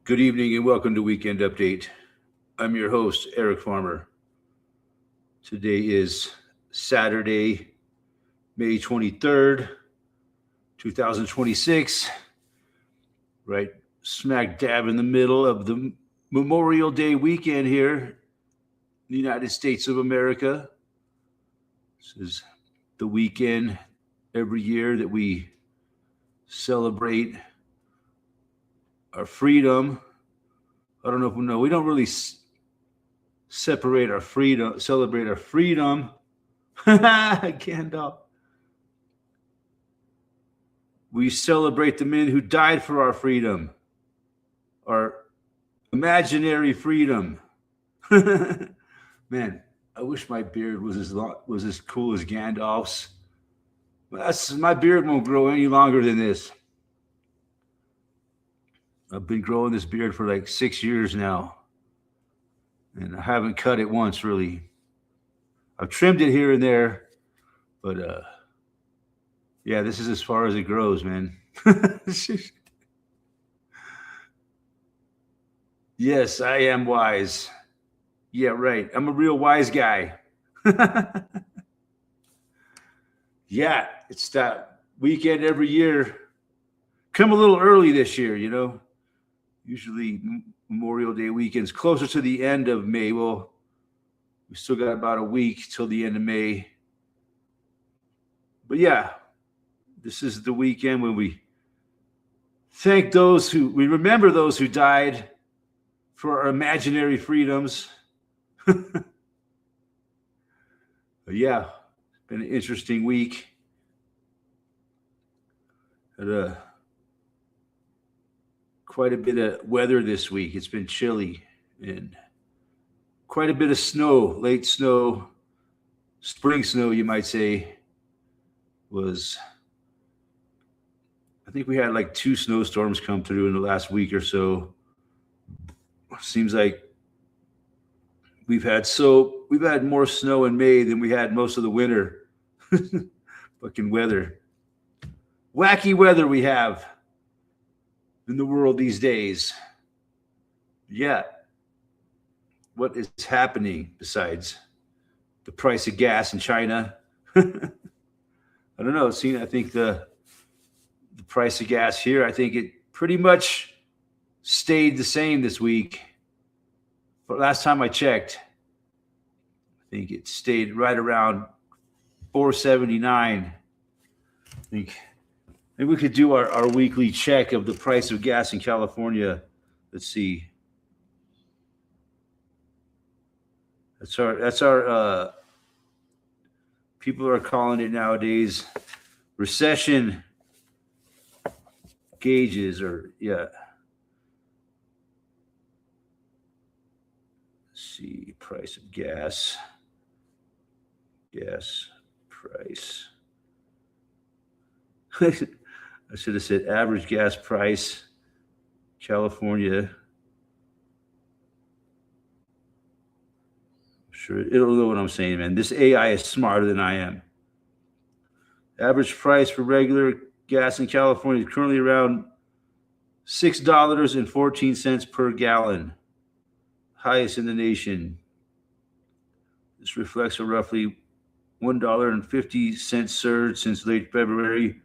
Good evening and welcome to Weekend Update. I'm your host, Eric Farmer. Today is Saturday, May 23rd, 2026, right smack dab in the middle of the Memorial Day weekend here in the United States of America. This is the weekend every year that we celebrate our freedom. I don't know if we know. We don't really celebrate our freedom. Gandalf. We celebrate the men who died for our freedom, our imaginary freedom. Man, I wish my beard was as cool as Gandalf's. My beard won't grow any longer than this. I've been growing this beard for like 6 years now, and I haven't cut it once, really. I've trimmed it here and there, but yeah, this is as far as it grows, man. Yes, I am wise. Yeah, right. I'm a real wise guy. Yeah, it's that weekend every year. Come a little early this year, you know. Usually Memorial Day weekends closer to the end of May. Well, we still got about a week till the end of May. But yeah, this is the weekend when we remember those who died for our imaginary freedoms. But yeah, it's been an interesting week. Had quite a bit of weather this week. It's been chilly and quite a bit of snow, late snow, spring snow, you might say. I think we had like 2 snowstorms come through in the last week or so. Seems like we've had more snow in May than we had most of the winter. Fucking weather. Wacky weather we have in the world these days. Yeah. What is happening besides the price of gas in China? I don't know. I think the price of gas here, I think it pretty much stayed the same this week. But last time I checked, I think it stayed right around $4.79. I think maybe we could do our weekly check of the price of gas in California. Let's see. That's our people are calling it nowadays recession gauges, or yeah. Let's see, price of gas. Gas price. I should have said average gas price, California. Sure, it'll know what I'm saying, man. This AI is smarter than I am. Average price for regular gas in California is currently around $6.14 per gallon, highest in the nation. This reflects a roughly $1.50 surge since late February,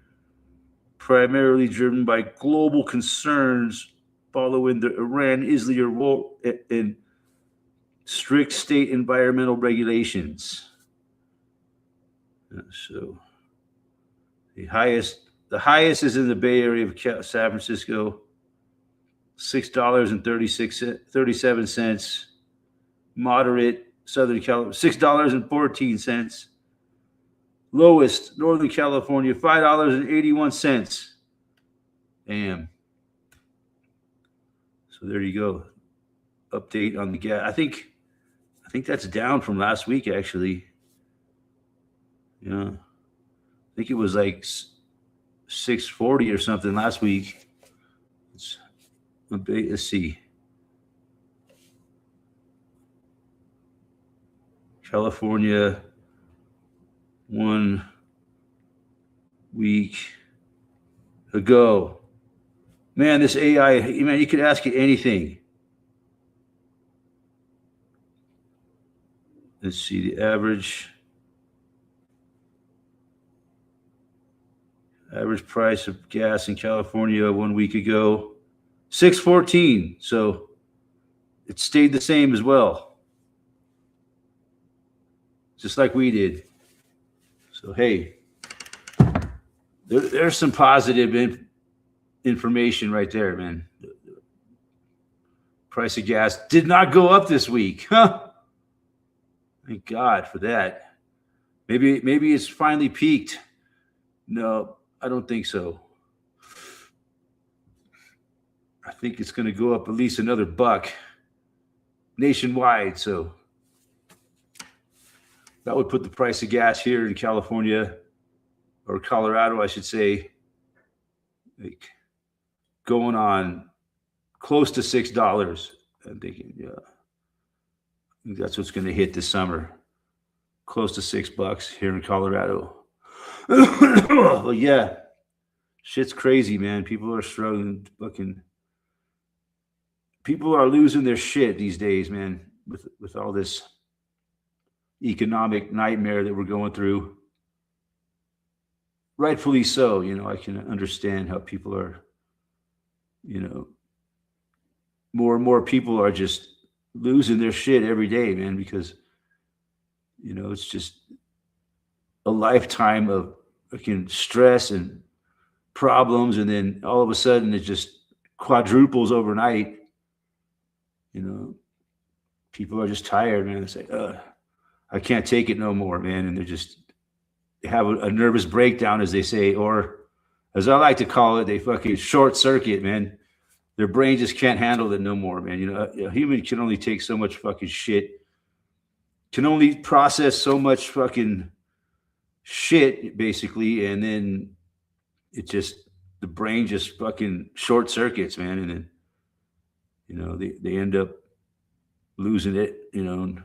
primarily driven by global concerns following the Iran-Israel war and strict state environmental regulations. So the highest is in the Bay Area of San Francisco, $6.37. Moderate, Southern California, $6.14. Lowest, Northern California, $5.81. Damn. So there you go. Update on the gas. I think that's down from last week, actually. Yeah. I think it was like $6.40 or something last week. Let's see. California, 1 week ago. Man, this AI, man, you could ask it anything. Let's see the average price of gas in California 1 week ago, $6.14. So it stayed the same as well, just like we did. So hey, there's some positive information right there, man. The price of gas did not go up this week. Huh? Thank God for that. Maybe it's finally peaked. No, I don't think so. I think it's going to go up at least another buck nationwide. So that would put the price of gas here in California, or Colorado, I should say, like going on close to $6. I'm thinking, yeah, I think that's what's going to hit this summer. Close to $6 here in Colorado. Well, yeah, shit's crazy, man. People are struggling. Fucking people are losing their shit these days, man. With all this economic nightmare that we're going through. Rightfully so. You know, I can understand how people are, you know, more and more people are just losing their shit every day, man, because, you know, it's just a lifetime of fucking stress and problems. And then all of a sudden it just quadruples overnight. You know, people are just tired, man. It's like, I can't take it no more, man. And they have a nervous breakdown, as they say, or as I like to call it, they fucking short circuit, man. Their brain just can't handle it no more, man. You know, a human can only take so much fucking shit, can only process so much fucking shit, basically, and then the brain just fucking short circuits, man, and then, you know, they end up losing it, you know,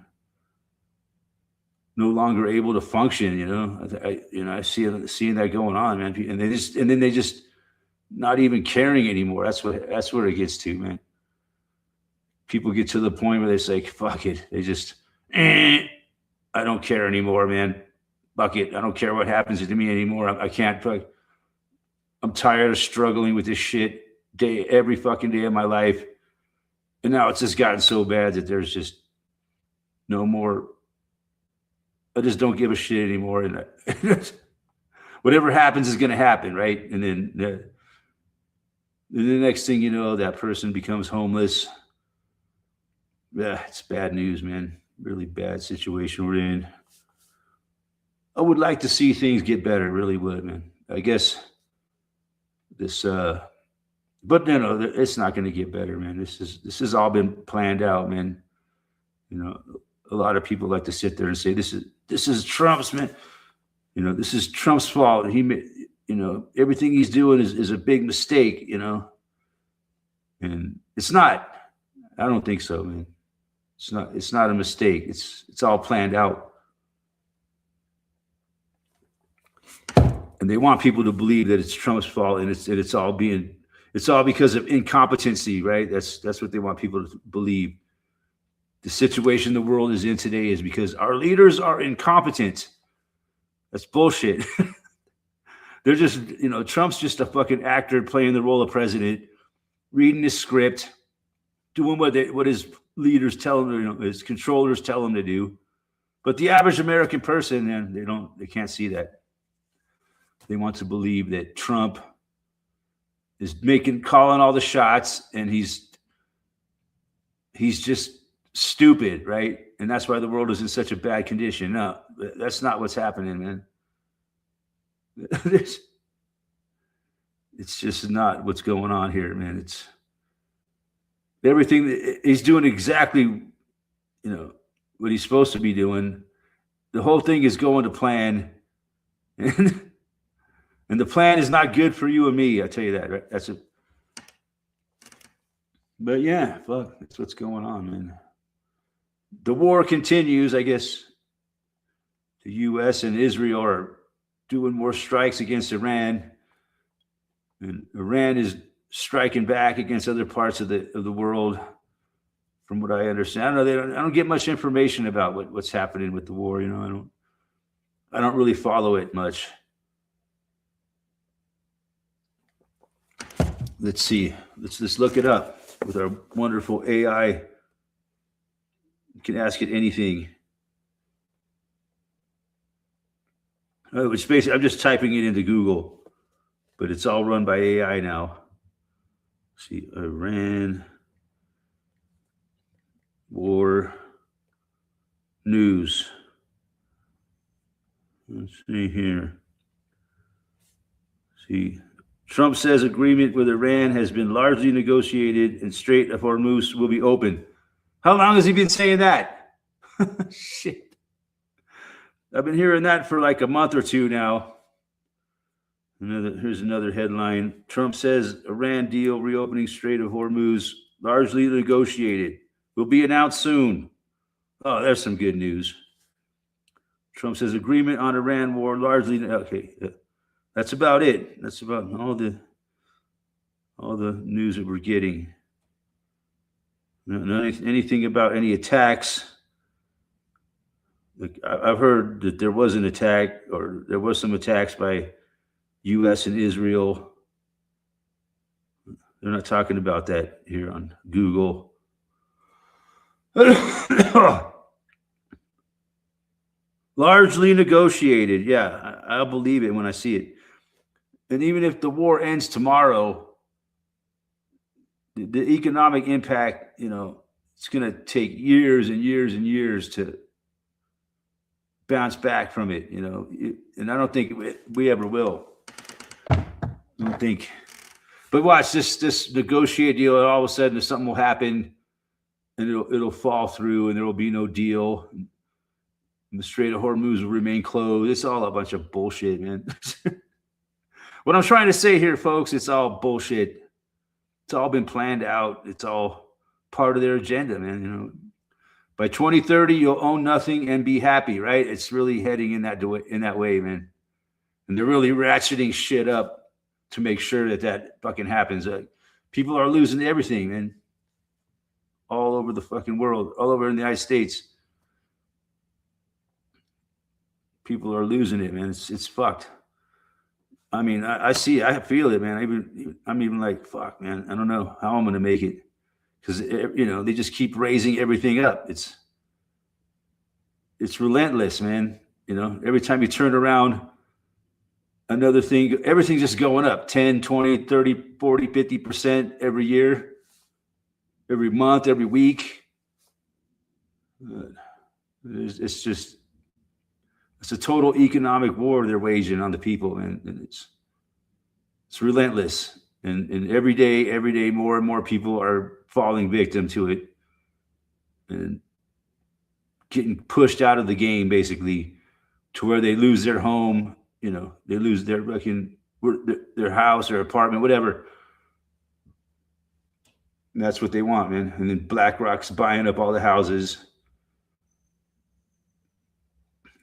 no longer able to function, you know. I seeing that going on, man, and then they just not even caring anymore. That's where it gets to, man. People get to the point where they say, fuck it. They just, I don't care anymore, man. Fuck it. I don't care what happens to me anymore. I can't. I'm tired of struggling with this shit every fucking day of my life. And now it's just gotten so bad that there's just no more. I just don't give a shit anymore. And whatever happens is going to happen, right? And then the next thing you know, that person becomes homeless. Yeah, it's bad news, man. Really bad situation we're in. I would like to see things get better, really would, man. I guess this, but no, it's not going to get better, man. This has all been planned out, man. You know, a lot of people like to sit there and say this is Trump's, man. You know, this is Trump's fault. You know, everything he's doing is a big mistake, you know. And it's not. I don't think so, man. It's not a mistake. It's all planned out. And they want people to believe that it's Trump's fault, and it's all because of incompetency, right? That's what they want people to believe. The situation the world is in today is because our leaders are incompetent. That's bullshit. They're just, you know, Trump's just a fucking actor playing the role of president, reading his script, doing what his leaders tell him, you know, his controllers tell him to do. But the average American person, man, they can't see that. They want to believe that Trump is calling all the shots, and he's just stupid, right? And that's why the world is in such a bad condition. No, that's not what's happening, man. It's just not what's going on here, man. It's everything. He's doing exactly, you know, what he's supposed to be doing. The whole thing is going to plan, and the plan is not good for you and me. I tell you that, right? That's it. But yeah, fuck, that's what's going on, man. The war continues. I guess the U.S. and Israel are doing more strikes against Iran, and Iran is striking back against other parts of the world. From what I understand, I don't get much information about what's happening with the war. I don't really follow it much. Let's see. Let's look it up with our wonderful AI. You can ask it anything. Which basically, I'm just typing it into Google, but it's all run by AI now. Let's see, Iran war news. Let's see here. See, Trump says agreement with Iran has been largely negotiated and Strait of Hormuz will be open. How long has he been saying that? Shit. I've been hearing that for like a month or two now. Here's another headline. Trump says Iran deal reopening Strait of Hormuz largely negotiated. Will be announced soon. Oh, there's some good news. Trump says agreement on Iran war largely okay. That's about it. That's about all the news that we're getting. No, anything about any attacks. Like I've heard that there was an attack, or there was some attacks by U.S. and Israel. They're not talking about that here on Google. Largely negotiated. Yeah, I'll believe it when I see it. And even if the war ends tomorrow, the economic impact, it's going to take years and years and years to bounce back from it, and I don't think we ever will. I don't think. But watch this negotiate deal, and all of a sudden something will happen, and it'll fall through, and there will be no deal. And the Strait of Hormuz will remain closed. It's all a bunch of bullshit, man. What I'm trying to say here, folks, it's all bullshit. It's all been planned out. It's all part of their agenda, man. By 2030, you'll own nothing and be happy, right? It's really heading in that way, man. And they're really ratcheting shit up to make sure that fucking happens. People are losing everything, man. All over the fucking world, all over in the United States. People are losing it, man. It's fucked. I mean, I see, I feel it, man. I'm even like, fuck, man. I don't know how I'm gonna make it. Because they just keep raising everything up. It's relentless, man. Every time you turn around, another thing, everything's just going up 10, 20, 30, 40, 50% every year, every month, every week. It's a total economic war they're waging on the people, man. And it's relentless. And every day, more and more people are falling victim to it and getting pushed out of the game, basically, to where they lose their home. They lose their house or apartment, whatever. And that's what they want, man. And then BlackRock's buying up all the houses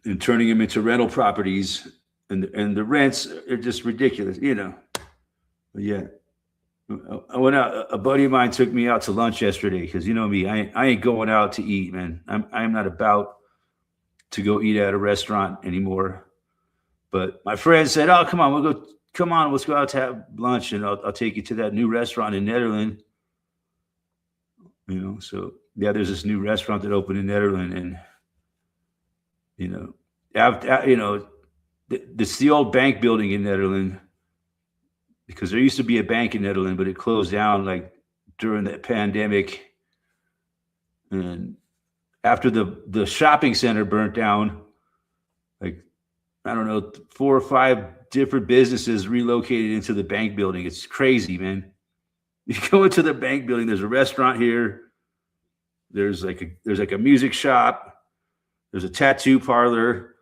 and turning them into rental properties, and the rents are just ridiculous, But yeah, I went out. A buddy of mine took me out to lunch yesterday because you know me, I ain't going out to eat, man. I'm not about to go eat at a restaurant anymore. But my friend said, "Oh, come on, let's go out to have lunch, and I'll take you to that new restaurant in Netherlands." So yeah, there's this new restaurant that opened in Netherlands, and it's the old bank building in Netherlands. Because there used to be a bank in Netherlands, but it closed down like during the pandemic. And after the shopping center burnt down, like, I don't know, 4 or 5 different businesses relocated into the bank building. It's crazy, man. You go into the bank building, there's a restaurant here. There's like a music shop. There's a tattoo parlor.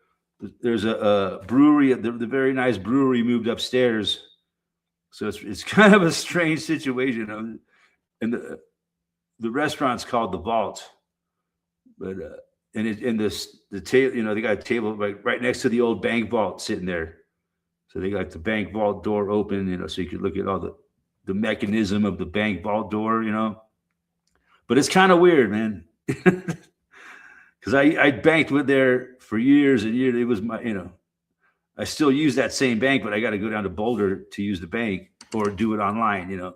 There's a brewery. The very nice brewery moved upstairs. So it's kind of a strange situation. And the restaurant's called The Vault, but the table, they got a table right next to the old bank vault sitting there. So they got the bank vault door open, so you could look at all the mechanism of the bank vault door, you know. But it's kind of weird, man. Because I banked with there for years and years. It was my, you know, I still use that same bank, but I got to go down to Boulder to use the bank or do it online, you know.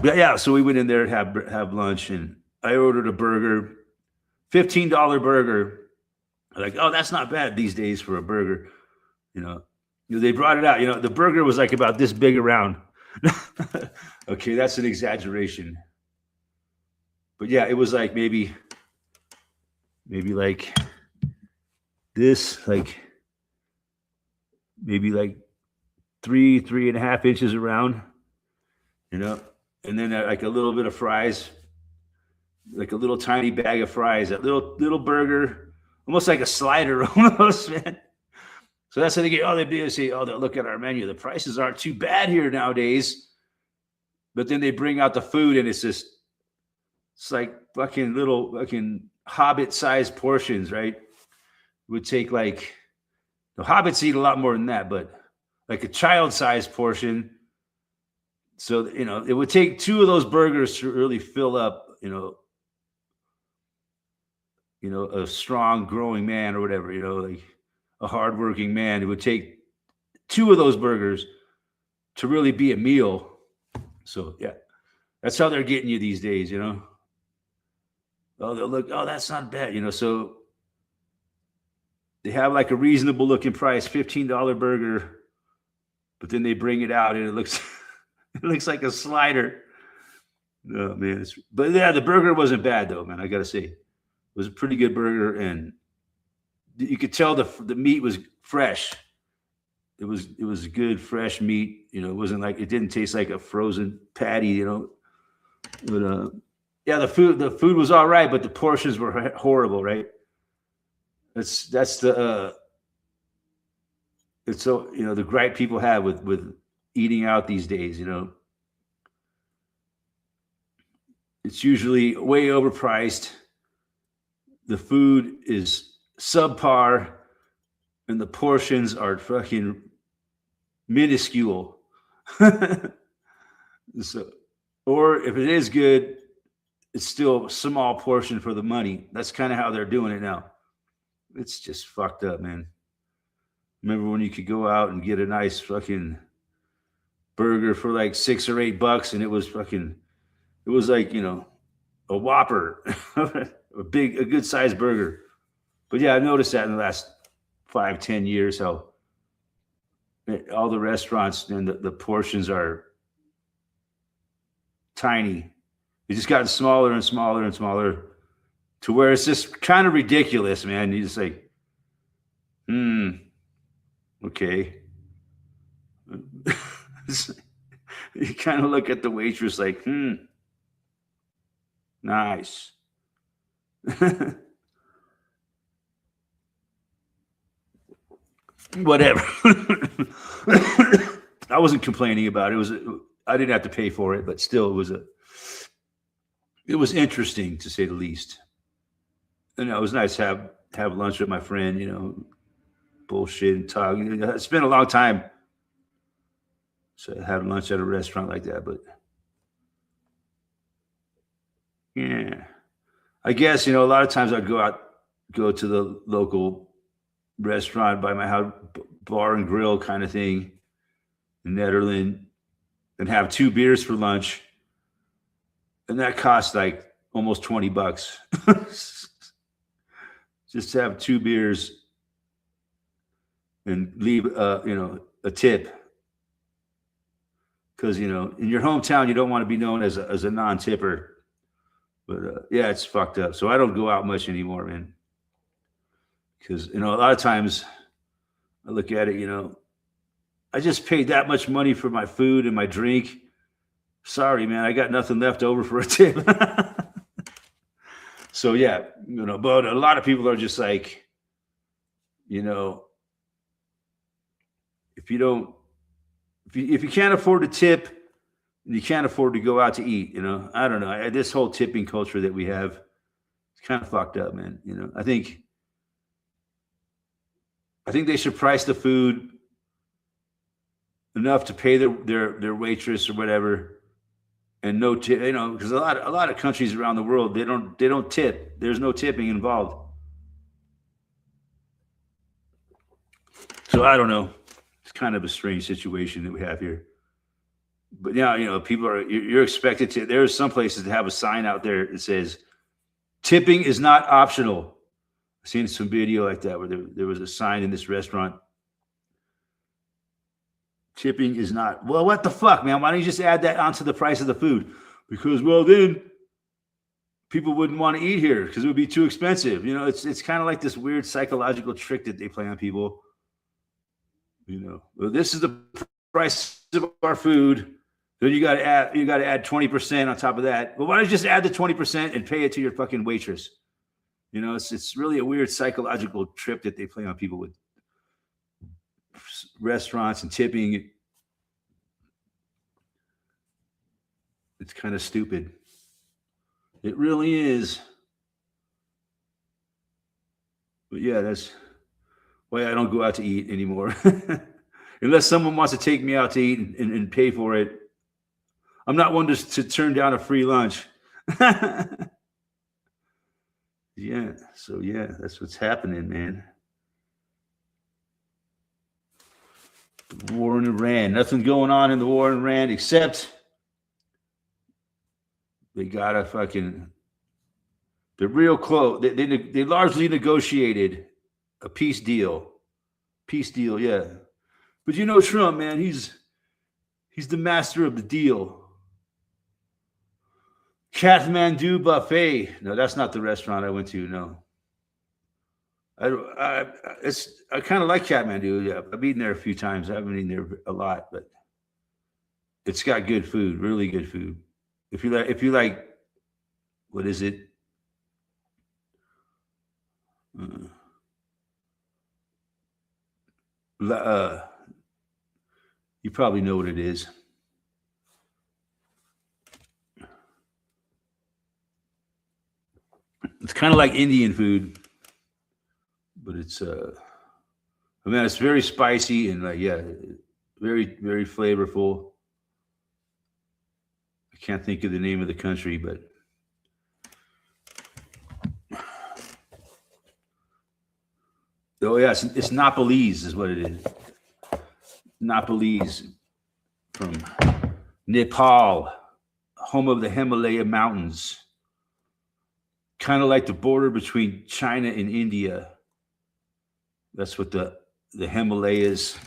But yeah, so we went in there to have lunch, and I ordered a burger, $15 burger. Like, oh, that's not bad these days for a burger, you know. They brought it out. You know, the burger was like about this big around. Okay, that's an exaggeration. But yeah, it was like maybe like this, like maybe like 3.5 inches around, you know, and then like a little bit of fries, like a little tiny bag of fries, that little burger, almost like a slider almost, man. So that's how they get, they say, they'll look at our menu. The prices aren't too bad here nowadays. But then they bring out the food and it's like fucking little fucking Hobbit-sized portions, right? It would take like, the Hobbits eat a lot more than that, but like a child-sized portion. So, you know, it would take 2 of those burgers to really fill up, you know, a strong, growing man or whatever, you know, like a hardworking man. It would take 2 of those burgers to really be a meal. So, yeah, that's how they're getting you these days, you know. Oh, they'll look, that's not bad, you know. So they have like a reasonable looking price, $15 burger, but then they bring it out and it looks it looks like a slider. Oh man, but yeah, the burger wasn't bad though, man. I gotta say, it was a pretty good burger, and you could tell the meat was fresh. It was good fresh meat. You know, it wasn't like, it didn't taste like a frozen patty. You know, but yeah, the food was all right, but the portions were horrible, right? That's the it's so, you know, the gripe people have with eating out these days. You know, it's usually way overpriced. The food is subpar, and the portions are fucking minuscule. So, or if it is good, it's still a small portion for the money. That's kind of how they're doing it now. It's just fucked up, man. Remember when you could go out and get a nice fucking burger for like $6 or $8, and it was like, you know, a Whopper, a good sized burger. But yeah, I've noticed that in the last 5-10 years, how all the restaurants and the portions are tiny. It's just gotten smaller and smaller and smaller to where it's just kind of ridiculous, man. You just like, okay. You kind of look at the waitress like, nice. Whatever. I wasn't complaining about it. I didn't have to pay for it, but still it was interesting to say the least. And it was nice to have lunch with my friend, you know, bullshit and talk. It's been a long time. So I had lunch at a restaurant like that, but yeah, I guess, you know, a lot of times I'd go to the local restaurant by my house, bar and grill kind of thing in Nederland, and have 2 beers for lunch. And that costs like almost $20. Just to have 2 beers and leave, you know, a tip. Because, you know, in your hometown, you don't want to be known as a non-tipper. But yeah, it's fucked up. So I don't go out much anymore, man. Because, you know, a lot of times I look at it, you know, I just paid that much money for my food and my drink. Sorry, man, I got nothing left over for a tip. So yeah, you know, but a lot of people are just like, you know, if you can't afford to tip, you can't afford to go out to eat, you know. I don't know. This whole tipping culture that we have, it's kind of fucked up, man. You know, I think they should price the food enough to pay their waitress or whatever, and no tip. Because a lot of countries around the world they don't tip. There's no tipping involved. So I don't know. It's kind of a strange situation that we have here. But yeah, people you're expected to. There's some places that have a sign out there that says tipping is not optional. I've seen some video like that where there was a sign in this restaurant. Tipping is not. Well, what the fuck, man? Why don't you just add that onto the price of the food? Because, well, then people wouldn't want to eat here because it would be too expensive. It's kind of like this weird psychological trick that they play on people. Well, this is the price of our food. Then you got to add 20% on top of that. Well, why don't you just add the 20% and pay it to your fucking waitress? It's really a weird psychological trip that they play on people with restaurants and tipping. It's kind of stupid. It really is. But yeah, that's why I don't go out to eat anymore. Unless someone wants to take me out to eat and pay for it. I'm not one to turn down a free lunch. Yeah. So yeah, that's what's happening, man. The war in Iran. Nothing going on in the war in Iran except they got a fucking. They're real close. They largely negotiated a peace deal. Peace deal, yeah. But Trump, man, he's the master of the deal. Kathmandu Buffet. No, that's not the restaurant I went to. No. I kind of like Kathmandu. Yeah, I've eaten there a few times. I haven't eaten there a lot, but it's got good food, really good food. If you like, what is it? You probably know what it is. It's kind of like Indian food, but it's it's very spicy and very, very flavorful. I can't think of the name of the country, but yeah, it's Nepalese is what it is. Nepalese from Nepal, home of the Himalaya mountains. Kind of like the border between China and India. That's what the Himalayas.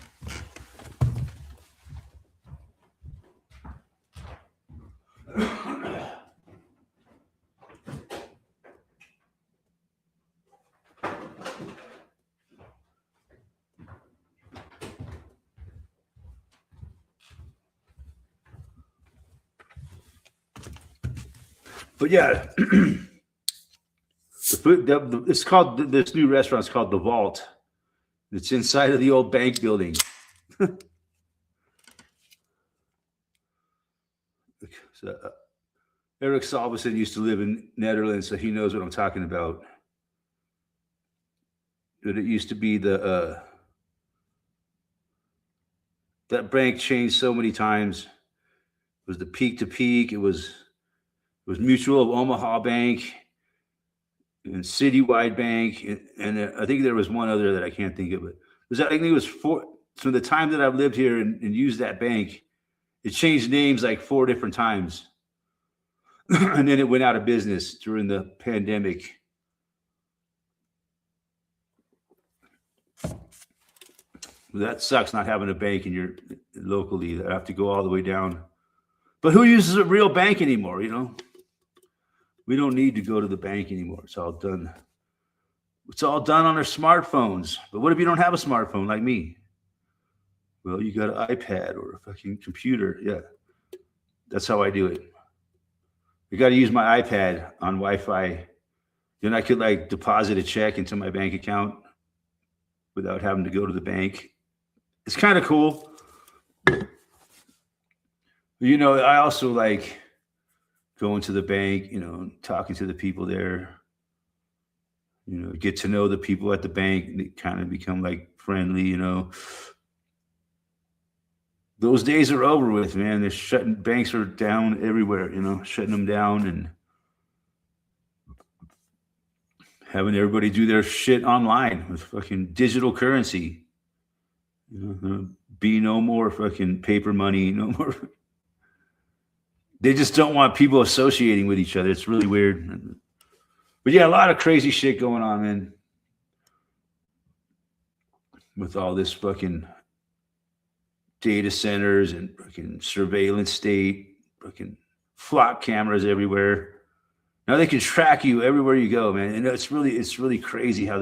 But yeah, the food. It's called this new restaurant's called The Vault. It's inside of the old bank building. So, Eric Salveson used to live in Netherlands, so he knows what I'm talking about. But it used to be that bank changed so many times. It was the Peak to Peak. It was Mutual of Omaha Bank and Citywide Bank, and I think there was one other that I can't think of. It I think it was four. From the time that I've lived here and used that bank, it changed names like 4 different times, and then it went out of business during the pandemic. That sucks, not having a bank in your locally. I have to go all the way down. But who uses a real bank anymore? We don't need to go to the bank anymore. It's all done. It's all done on our smartphones. But what if you don't have a smartphone like me? Well, you got an iPad or a fucking computer. Yeah, that's how I do it. You got to use my iPad on Wi-Fi. Then I could deposit a check into my bank account without having to go to the bank. It's kind of cool. I also like going to the bank, talking to the people there, get to know the people at the bank. They kind of become friendly, The those days are over with, man. They're shutting banks are down everywhere, shutting them down and having everybody do their shit online with fucking digital currency. There'll be no more fucking paper money, no more. They just don't want people associating with each other. It's really weird. But yeah, a lot of crazy shit going on, man. With all this fucking data centers and fucking surveillance state, fucking flock cameras everywhere. Now they can track you everywhere you go, man. And it's really crazy how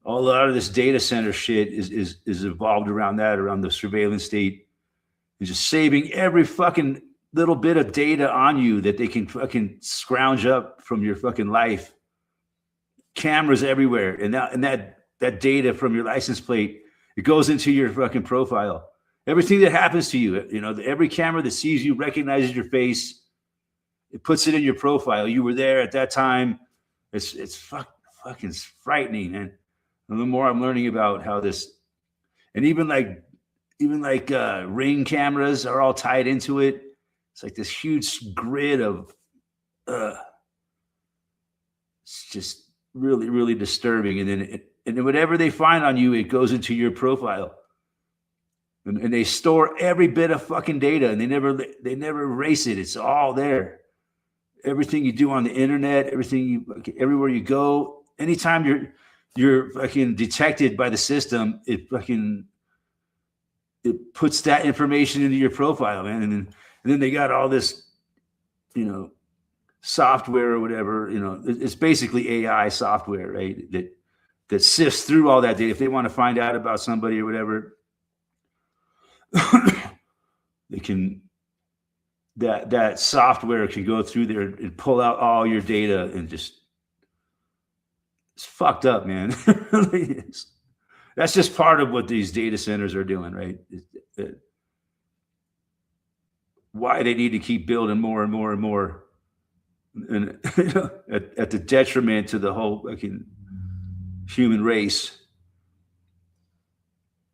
a lot of this data center shit is evolved around the surveillance state. It's just saving every fucking little bit of data on you that they can fucking scrounge up from your fucking life. Cameras everywhere. And that data from your license plate, it goes into your fucking profile. Everything that happens to you, every camera that sees you recognizes your face. It puts it in your profile. You were there at that time. It's fucking frightening. And the more I'm learning about how this, and even like Ring cameras are all tied into it. It's like this huge grid of, it's just really, really disturbing. And then whatever they find on you, it goes into your profile. And they store every bit of fucking data, and they never erase it. It's all there. Everything you do on the internet, everywhere you go, anytime you're fucking detected by the system, it puts that information into your profile, man. And then they got all this, software or whatever. It's basically AI software, right? That sifts through all that data. If they want to find out about somebody or whatever, they can. That software can go through there and pull out all your data and it's fucked up, man. It really is. That's just part of what these data centers are doing, right? Why they need to keep building more and more and more, and at the detriment to the whole fucking human race.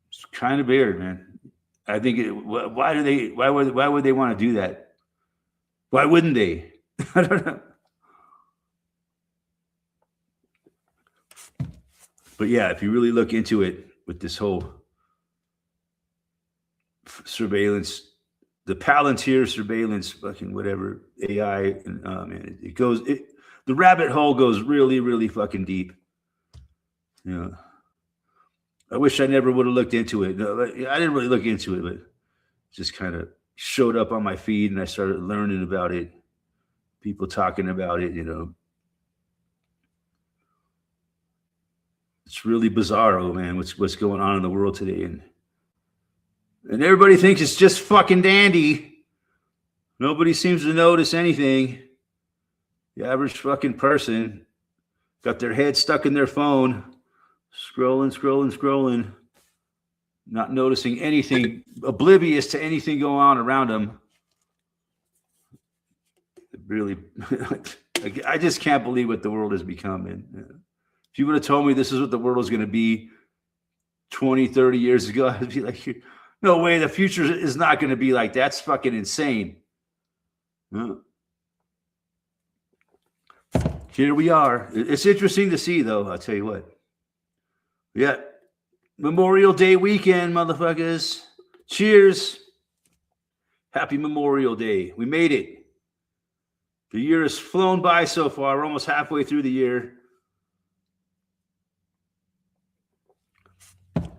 It's kind of weird, man. I think why would they want to do that? Why wouldn't they? I don't know. But yeah, if you really look into it with this whole surveillance, the Palantir surveillance, fucking whatever AI, and man, the rabbit hole goes really, really fucking deep. I wish I never would have looked into it. No, I didn't really look into it, but it just kind of showed up on my feed, and I started learning about it. People talking about it, It's really bizarre, man. What's going on in the world today, and everybody thinks it's just fucking dandy. Nobody seems to notice anything. The average fucking person got their head stuck in their phone, scrolling, not noticing anything, oblivious to anything going on around them. Really, I just can't believe what the world has become. And if you would have told me this is what the world was going to be 20, 30 years ago, I'd be like, no way, the future is not going to be like that. That's fucking insane. Here we are. It's interesting to see, though, I'll tell you what. Yeah. Memorial Day weekend, motherfuckers. Cheers. Happy Memorial Day. We made it. The year has flown by so far. We're almost halfway through the year.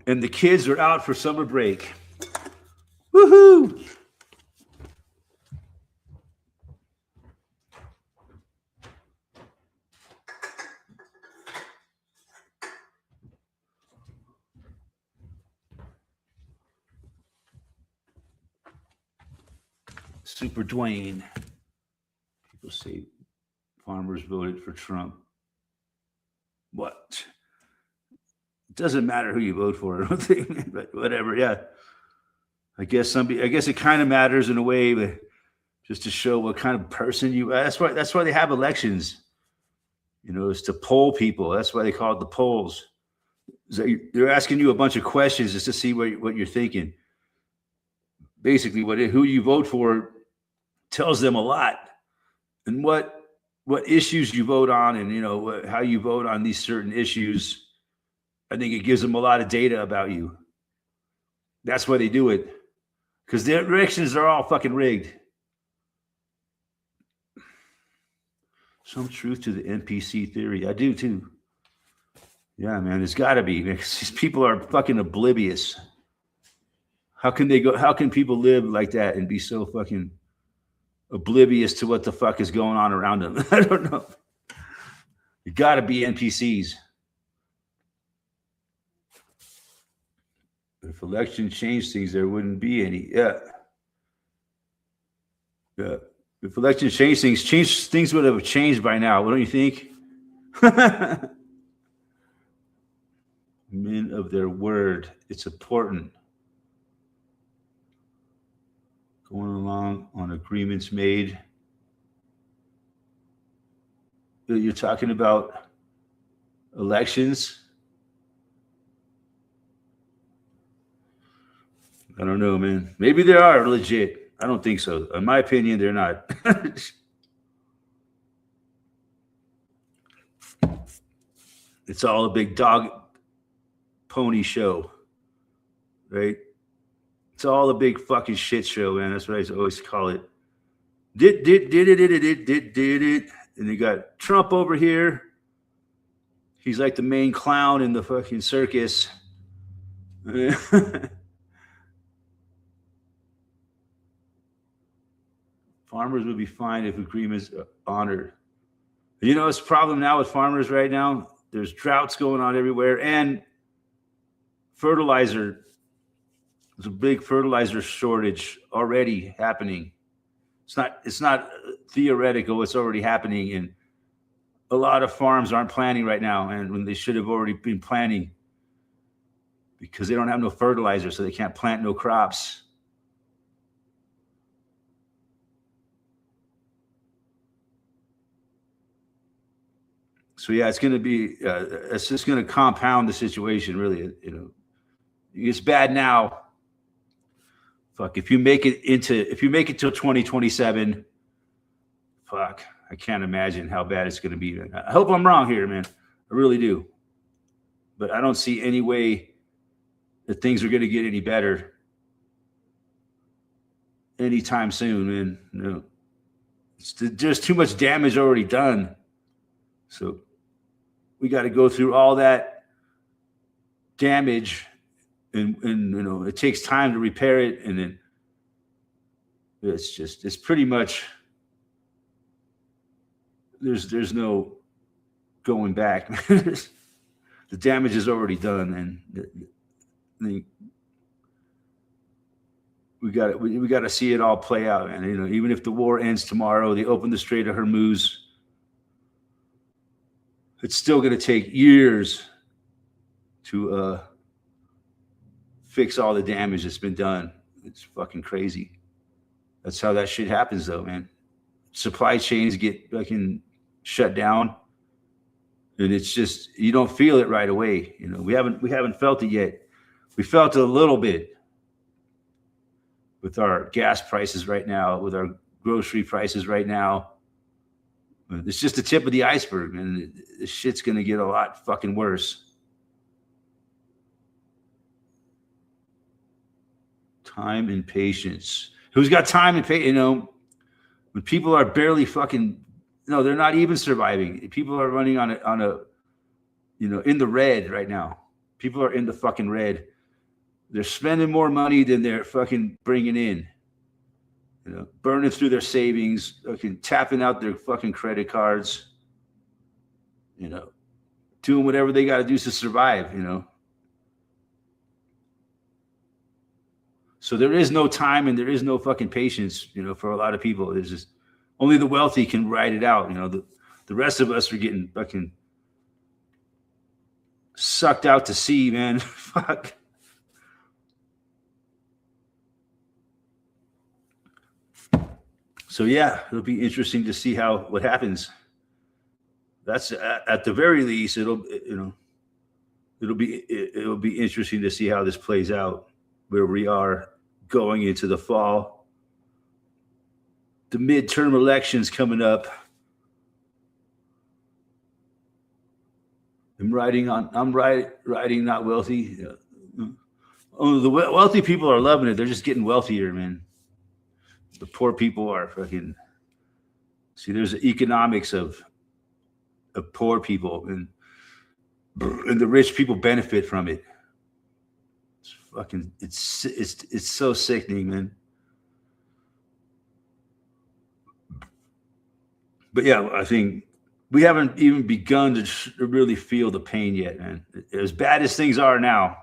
And the kids are out for summer break. Woohoo! Super Dwayne. People say farmers voted for Trump. What? It doesn't matter who you vote for, I don't think, but whatever. Yeah. I guess it kind of matters in a way, but just to show what kind of person you are. That's why they have elections. Is to poll people. That's why they call it the polls. They're asking you a bunch of questions just to see what you're thinking. basically who you vote for tells them a lot, and what issues you vote on, and how you vote on these certain issues. I think it gives them a lot of data about you. That's why they do it, because their elections are all fucking rigged. Some truth to the NPC theory. I do too. Yeah, man, there's got to be, because these people are fucking oblivious. How can people live like that and be so fucking oblivious to what the fuck is going on around them? I don't know. You got to be NPCs. If election changed things, there wouldn't be any. Yeah. If election changed things would have changed by now. What don't you think? Men of their word. It's important. Going along on agreements made. You're talking about elections? I don't know, man. Maybe they are legit. I don't think so. In my opinion, they're not. It's all a big dog pony show, right? It's all a big fucking shit show, man. That's what I always call it. Did it. And you got Trump over here. He's like the main clown in the fucking circus. Farmers would be fine if agreements are honored. It's a problem now with farmers right now. There's droughts going on everywhere, and fertilizer. There's a big fertilizer shortage already happening. It's not theoretical. It's already happening, and a lot of farms aren't planting right now, and when they should have already been planting, because they don't have no fertilizer, so they can't plant no crops. So yeah, it's going to be. It's just going to compound the situation. Really, it's bad now. Fuck, if you make it till 2027, fuck, I can't imagine how bad it's going to be. I hope I'm wrong here, man. I really do. But I don't see any way that things are going to get any better anytime soon, man. There's too much damage already done. So we got to go through all that damage. And it takes time to repair it, and then it's pretty much there's no going back. The damage is already done, and we got to see it all play out. And even if the war ends tomorrow, they open the Strait of Hormuz, it's still going to take years to fix all the damage that's been done. It's fucking crazy. That's how that shit happens, though, man. Supply chains get fucking shut down, and it's just you don't feel it right away. We haven't felt it yet. We felt it a little bit with our gas prices right now, with our grocery prices right now. It's just the tip of the iceberg, man. This shit's gonna get a lot fucking worse. Time and patience. Who's got time and patience? When people are barely fucking, they're not even surviving. People are running on a, in the red right now. People are in the fucking red. They're spending more money than they're fucking bringing in. Burning through their savings, fucking tapping out their fucking credit cards. Doing whatever they got to do to survive. So there is no time and there is no fucking patience, for a lot of people. There's just only the wealthy can ride it out. The rest of us are getting fucking sucked out to sea, man. Fuck. So yeah, it'll be interesting to see what happens. That's at the very least, it'll be interesting to see how this plays out, where we are going into the fall. The midterm elections coming up. I'm riding, not wealthy. Oh, the wealthy people are loving it. They're just getting wealthier, man. The poor people are fucking. See, there's the economics of poor people, and the rich people benefit from it. It's fucking. It's so sickening, man. But yeah, I think we haven't even begun to really feel the pain yet, man. As bad as things are now,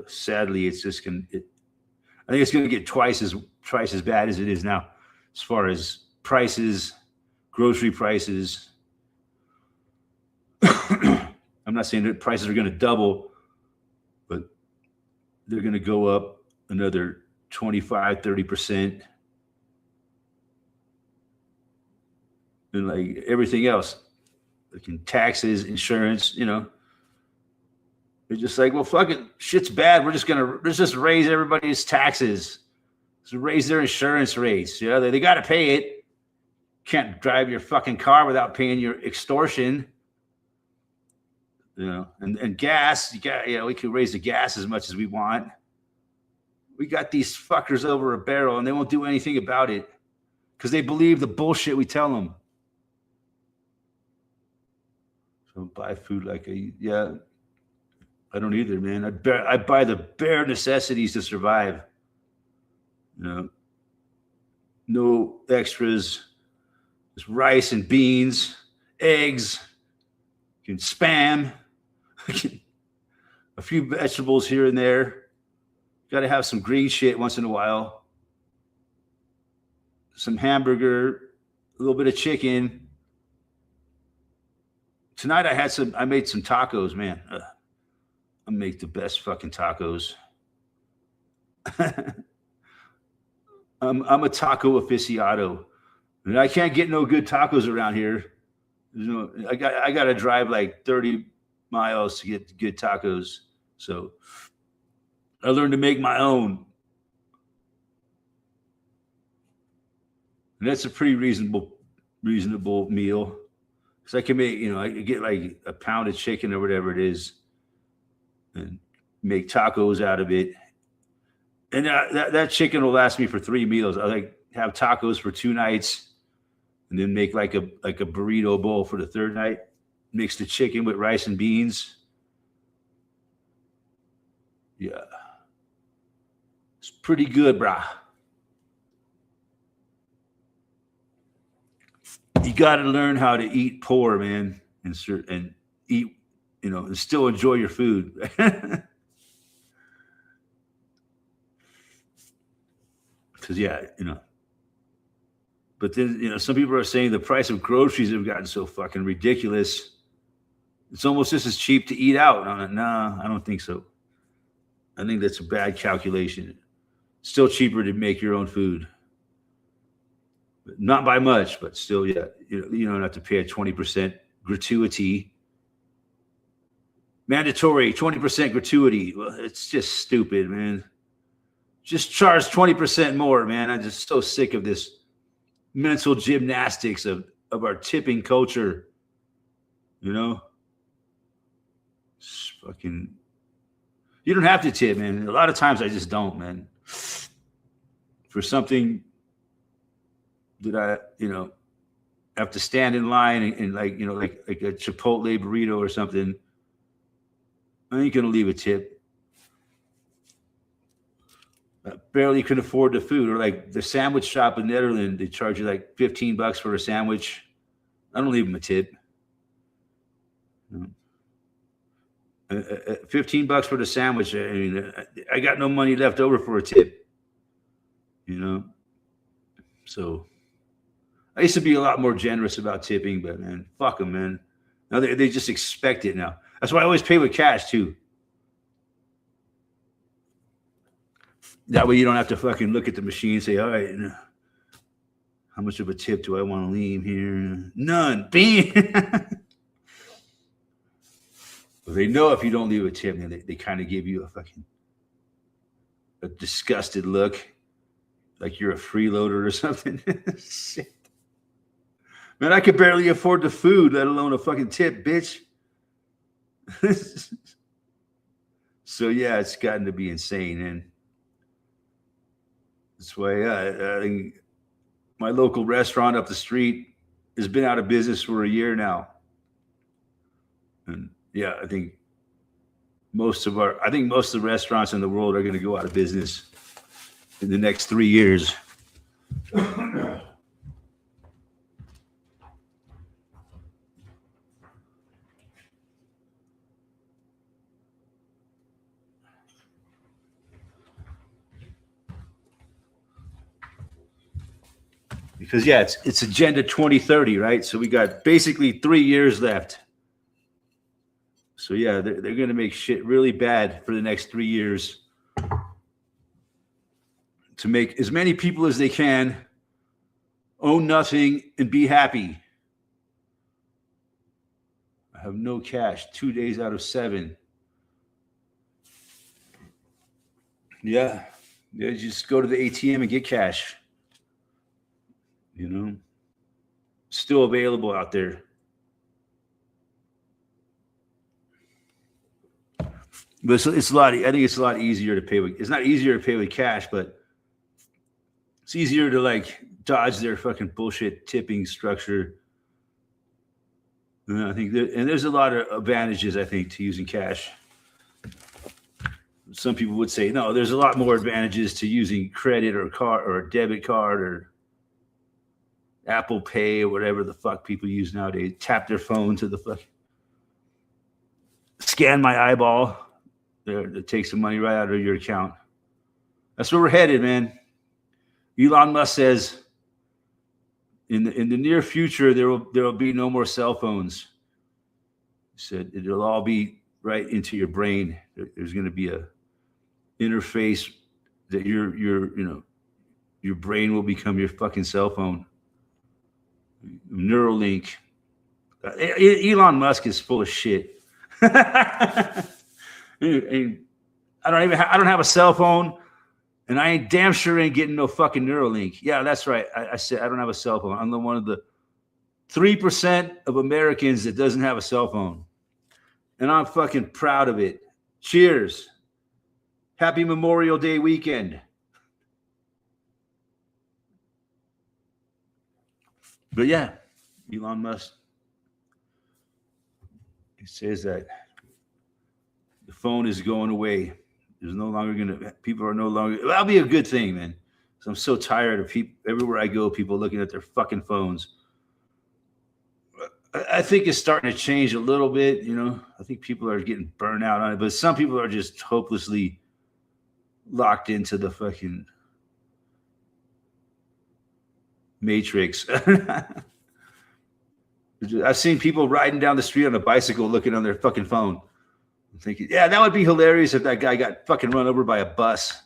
sadly, it's just gonna. I think it's gonna get twice as bad as it is now, as far as prices, grocery prices. I'm not saying that prices are going to double, but they're going to go up another 25, 30%. And like everything else, like in taxes, insurance, they're just like, well, fuck it, shit's bad. Let's just raise everybody's taxes. Let's raise their insurance rates. They got to pay it. Can't drive your fucking car without paying your extortion. And gas, we can raise the gas as much as we want. We got these fuckers over a barrel and they won't do anything about it because they believe the bullshit we tell them. So buy food I don't either, man. I buy the bare necessities to survive. No extras. Just rice and beans, eggs, spam, a few vegetables here and there. Got to have some green shit once in a while. Some hamburger, a little bit of chicken. Tonight I made some tacos, man. I make the best fucking tacos. I'm a taco aficionado. And I can't get no good tacos around here. I got to drive like 30 miles to get good tacos. So I learned to make my own. And that's a pretty reasonable meal. Because I can make, I get like a pound of chicken or whatever it is and make tacos out of it. And that chicken will last me for 3 meals. I have tacos for 2 nights. And then make like a burrito bowl for the 3rd night. Mix the chicken with rice and beans. Yeah. It's pretty good, brah. You got to learn how to eat poor, man, and eat, and still enjoy your food. Because, But then, some people are saying the price of groceries have gotten so fucking ridiculous. It's almost just as cheap to eat out. And I'm like, nah, I don't think so. I think that's a bad calculation. Still cheaper to make your own food. But not by much, but still, yeah. You don't have to pay a 20% gratuity. Mandatory 20% gratuity. Well, it's just stupid, man. Just charge 20% more, man. I'm just so sick of this mental gymnastics of our tipping culture. It's fucking. You don't have to tip, man. A lot of times I just don't, man. For something that I, have to stand in line and like a Chipotle burrito or something, I ain't gonna leave a tip. I barely can afford the food. Or like the sandwich shop in Netherlands, they charge you like $15 for a sandwich. I don't leave them a tip. $15 for the sandwich. I mean, I got no money left over for a tip. So I used to be a lot more generous about tipping, but man, fuck them, man. Now they just expect it now. That's why I always pay with cash too. That way you don't have to fucking look at the machine and say, all right, how much of a tip do I want to leave here? None. Bing. But they know if you don't leave a tip, then they kind of give you a fucking a disgusted look, like you're a freeloader or something. Shit. Man, I could barely afford the food, let alone a fucking tip, bitch. So yeah, it's gotten to be insane, and that's why I think my local restaurant up the street has been out of business for a year now. And yeah, I think most of the restaurants in the world are going to go out of business in the next 3 years. Because yeah, it's Agenda 2030, right? So we got basically 3 years left. So yeah, they're going to make shit really bad for the next 3 years to make as many people as they can own nothing and be happy. I have no cash 2 days out of 7. Yeah, just go to the ATM and get cash. You know, still available out there. But it's a lot. I think it's a lot easier to pay with. It's not easier to pay with cash, but it's easier to like dodge their fucking bullshit tipping structure. And I think there's a lot of advantages, I think, to using cash. Some people would say no. There's a lot more advantages to using credit or card or a debit card or Apple Pay or whatever the fuck people use nowadays. Tap their phone to the fuck. Scan my eyeball. To take some money right out of your account. That's where we're headed, man. Elon Musk says in the near future there will be no more cell phones. He said it'll all be right into your brain. There's going to be a interface that your brain will become your fucking cell phone. Neuralink. Elon Musk is full of shit. I don't have a cell phone, and I ain't damn sure ain't getting no fucking Neuralink. Yeah, that's right. I said I don't have a cell phone. I'm one of the 3% of Americans that doesn't have a cell phone, and I'm fucking proud of it. Cheers. Happy Memorial Day weekend. But yeah, Elon Musk, he says that the phone is going away. There's no longer people are no longer, that'll be a good thing, man. So I'm so tired of people, everywhere I go, people looking at their fucking phones. I think it's starting to change a little bit, you know. I think people are getting burned out on it, but some people are just hopelessly locked into the fucking matrix. I've seen people riding down the street on a bicycle looking on their fucking phone. I'm thinking, yeah, that would be hilarious if that guy got fucking run over by a bus.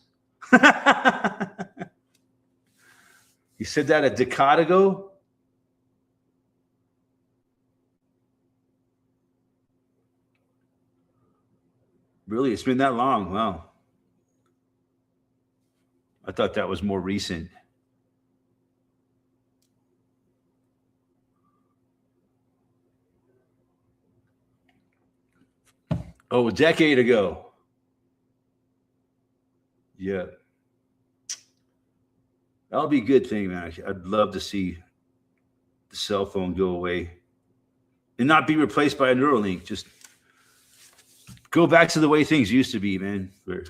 He said that a decade ago. Really? It's been that long? Wow. I thought that was more recent. Oh, a decade ago. Yeah. That'll be a good thing, man. I'd love to see the cell phone go away and not be replaced by a Neuralink. Just go back to the way things used to be, man. Where,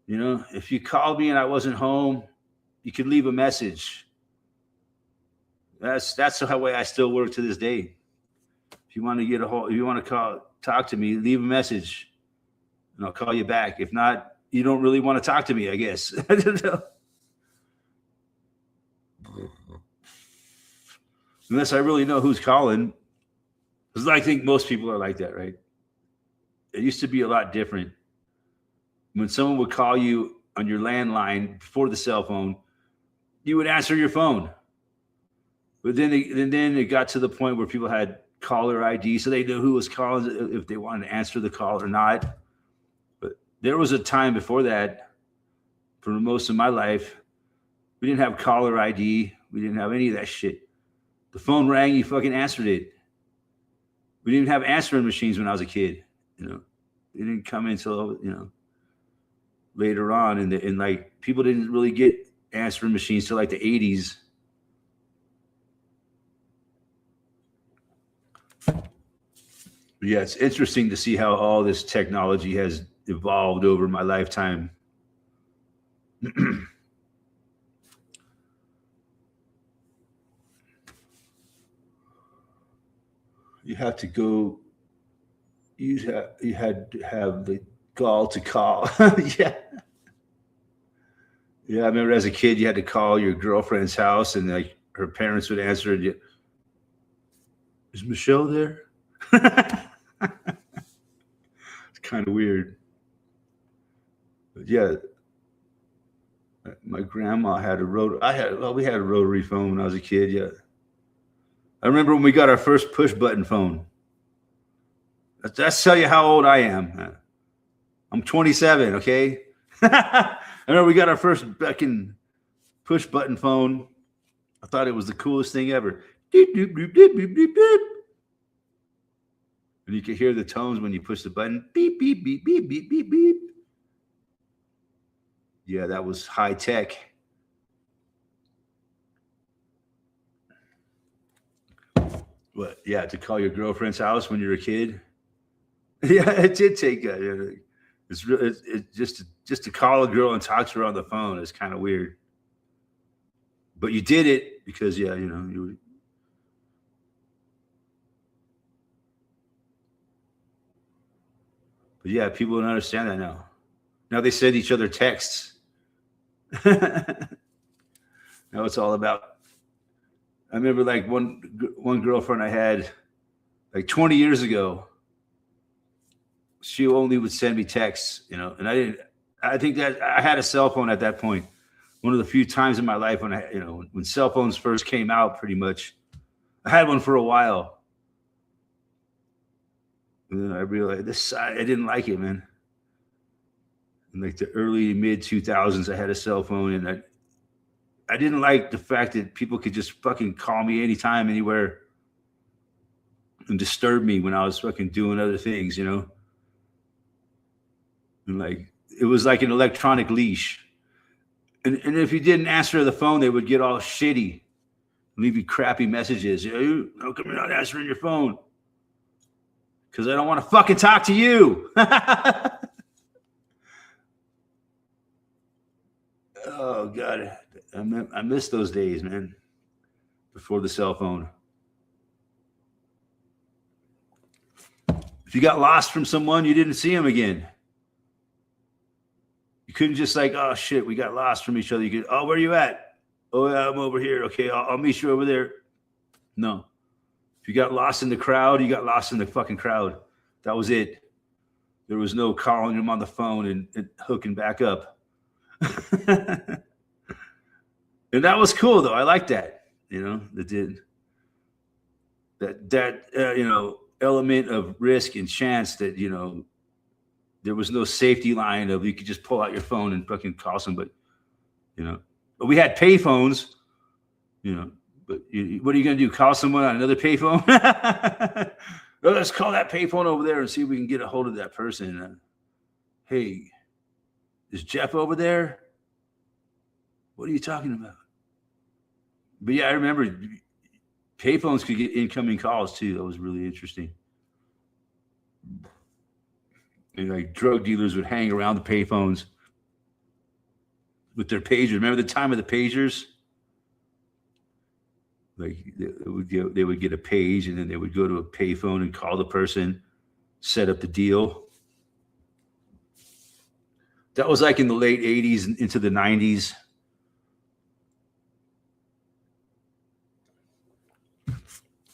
you know, if you called me and I wasn't home, you could leave a message. That's the way I still work to this day. If you want to get a hold, if you want to talk to me, leave a message, and I'll call you back. If not, you don't really want to talk to me, I guess. I don't know. Unless I really know who's calling. Because I think most people are like that, right? It used to be a lot different. When someone would call you on your landline before the cell phone, you would answer your phone. But then it got to the point where people had caller ID, so they knew who was calling, if they wanted to answer the call or not. But there was a time before that for most of my life, we didn't have caller ID. We didn't have any of that shit. The phone rang, you fucking answered it. We didn't have answering machines when I was a kid. You know, it didn't come until, you know, later on. And like people didn't really get answering machines till like the 80s. Yeah, it's interesting to see how all this technology has evolved over my lifetime. You have to go. You had to have the gall to call. Yeah, yeah. I remember as a kid, you had to call your girlfriend's house, and like her parents would answer, and you, is Michelle there? It's kind of weird. But yeah, my grandma had a we had a rotary phone when I was a kid. Yeah, I remember when we got our first push button phone. That's tell you how old I am. I'm 27. Okay. I remember we got our first fucking push button phone. I thought it was the coolest thing ever. Beep, beep, beep, beep, beep, beep, beep. And you could hear the tones when you push the button. Beep, beep, beep, beep, beep, beep, beep. Yeah, that was high tech. What? Yeah, to call your girlfriend's house when you're a kid. Yeah, it did take. It's just to call a girl and talk to her on the phone is kind of weird. But you did it because, yeah, you know, you. But yeah, people don't understand that now. Now they send each other texts. Now it's all about. I remember like one girlfriend I had like 20 years ago. She only would send me texts, you know, and I think that I had a cell phone at that point. One of the few times in my life when when cell phones first came out, pretty much. I had one for a while. And then I realized I didn't like it, man. In like the early mid 2000s, I had a cell phone, and I didn't like the fact that people could just fucking call me anytime, anywhere, and disturb me when I was fucking doing other things, you know. And like it was like an electronic leash. And if you didn't answer the phone, they would get all shitty, leave you crappy messages. How come you're not answering your phone? Because I don't want to fucking talk to you. Oh God, I miss those days, man. Before the cell phone. If you got lost from someone, you didn't see them again. You couldn't just like, oh shit, we got lost from each other. You could, oh, where are you at? Oh, yeah, I'm over here. Okay, I'll meet you over there. No. If you got lost in the crowd, you got lost in the fucking crowd. That was it. There was no calling them on the phone and hooking back up. And that was cool, though. I like that. You know, that element of risk and chance that, you know, there was no safety line of you could just pull out your phone and fucking call somebody, you know. But we had pay phones, you know. But what are you going to do? Call someone on another payphone? Well, let's call that payphone over there and see if we can get a hold of that person. Hey, is Jeff over there? What are you talking about? But yeah, I remember payphones could get incoming calls too. That was really interesting. And like drug dealers would hang around the payphones with their pagers. Remember the time of the pagers? Like they would get a page, and then they would go to a payphone and call the person, set up the deal. That was like in the late 80s into the 90s.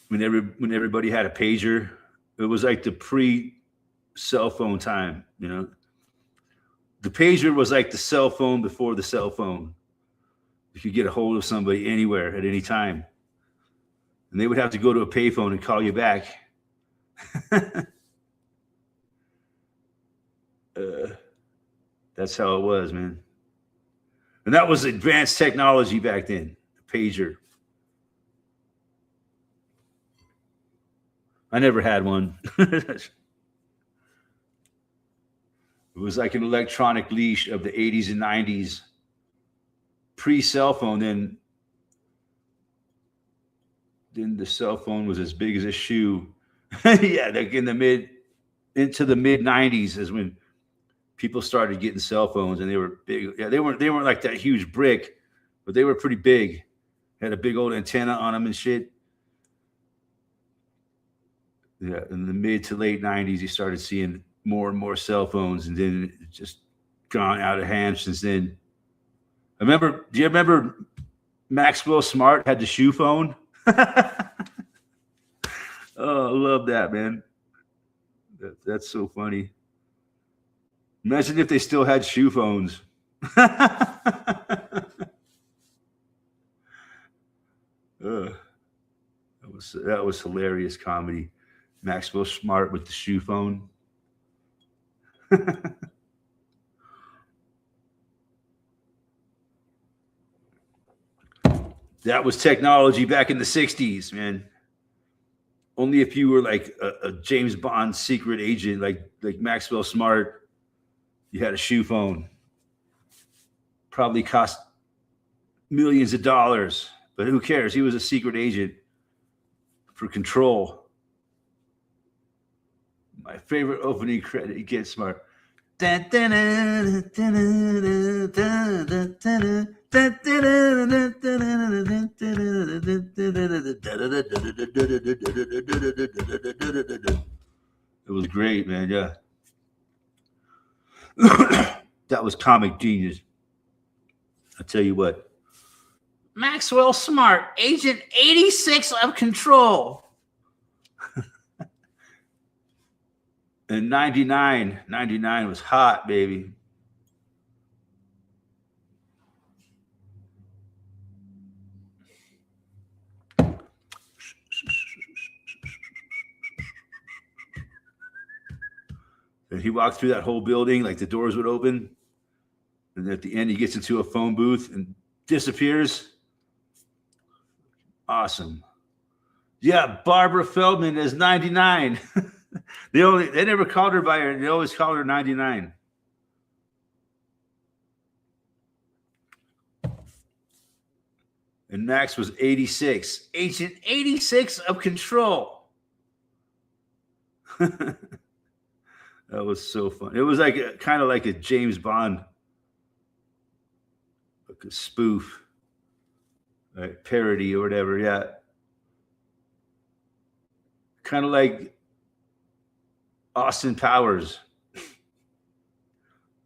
When everybody had a pager, it was like the pre-cell phone time, you know. The pager was like the cell phone before the cell phone. You could get a hold of somebody anywhere at any time. And they would have to go to a payphone and call you back. That's how it was, man. And that was advanced technology back then, pager. I never had one. It was like an electronic leash of the 80s and 90s, pre-cell phone. Then the cell phone was as big as a shoe. Yeah, like into the mid 90s is when people started getting cell phones, and they were big. Yeah, they weren't like that huge brick, but they were pretty big. Had a big old antenna on them and shit. Yeah, in the mid to late 90s, you started seeing more and more cell phones, and then it just gone out of hand since then. Do you remember Maxwell Smart had the shoe phone? Oh, I love that, man. That's so funny. Imagine if they still had shoe phones. That was hilarious comedy. Maxwell Smart with the shoe phone. That was technology back in the 60s, man. Only if you were like a James Bond secret agent, like Maxwell Smart, you had a shoe phone. Probably cost millions of dollars, but who cares? He was a secret agent for control. My favorite opening credit, Get Smart. It was great, man. Yeah. That was comic genius. I tell you what. Maxwell Smart, Agent 86 of Control. And 99 was hot, baby. And he walked through that whole building, like the doors would open. And at the end, he gets into a phone booth and disappears. Awesome. Yeah, Barbara Feldman is 99. They never called her by her. They always called her 99. And Max was 86. Agent 86 of Control. That was so fun. It was like kind of like a James Bond, like a spoof, like parody or whatever. Yeah. Kind of like Austin Powers